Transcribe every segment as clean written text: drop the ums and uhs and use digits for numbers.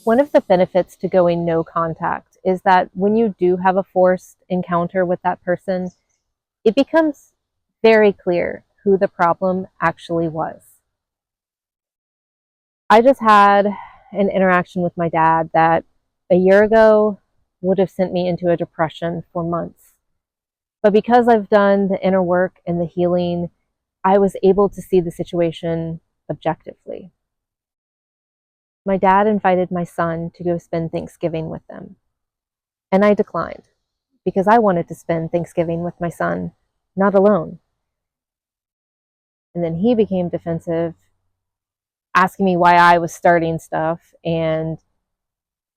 One of the benefits to going no contact is that when you do have a forced encounter with that person, it becomes very clear who the problem actually was. I just had an interaction with my dad that a year ago would have sent me into a depression for months. But because I've done the inner work and the healing, I was able to see the situation objectively. My dad invited my son to go spend Thanksgiving with them, and I declined because I wanted to spend Thanksgiving with my son, not alone. And then he became defensive, asking me why I was starting stuff, and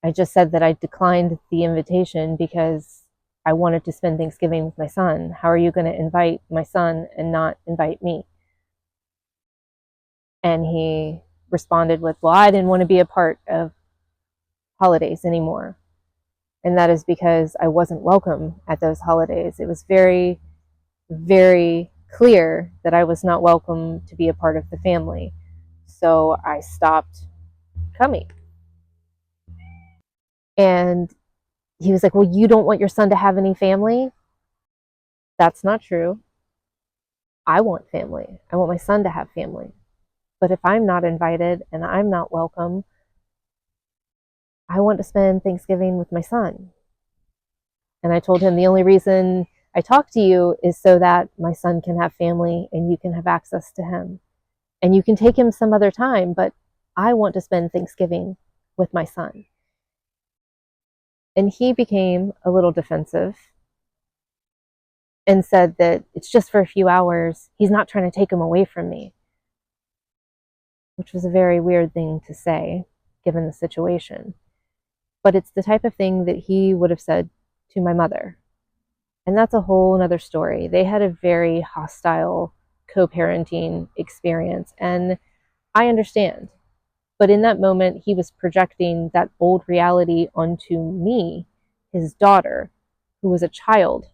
I just said that I declined the invitation because I wanted to spend Thanksgiving with my son. How are you going to invite my son and not invite me? And he responded with, well, I didn't want to be a part of holidays anymore. And that is because I wasn't welcome at those holidays. It was very, very clear that I was not welcome to be a part of the family. So I stopped coming. And he was like, well, you don't want your son to have any family? That's not true. I want family. I want my son to have family. But if I'm not invited and I'm not welcome, I want to spend Thanksgiving with my son. And I told him the only reason I talk to you is so that my son can have family and you can have access to him. And you can take him some other time, but I want to spend Thanksgiving with my son. And he became a little defensive and said that it's just for a few hours. He's not trying to take him away from me, which was a very weird thing to say given the situation. But it's the type of thing that he would have said to my mother. And that's a whole other story. They had a very hostile co-parenting experience, and I understand. But in that moment, he was projecting that old reality onto me, his daughter, who was a child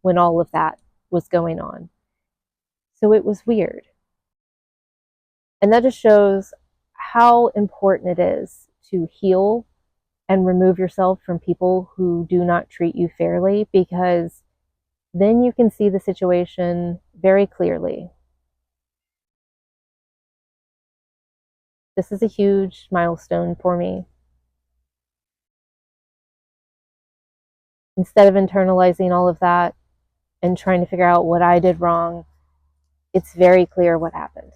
when all of that was going on. So it was weird. And that just shows how important it is to heal and remove yourself from people who do not treat you fairly, because then you can see the situation very clearly. This is a huge milestone for me. Instead of internalizing all of that and trying to figure out what I did wrong, it's very clear what happened.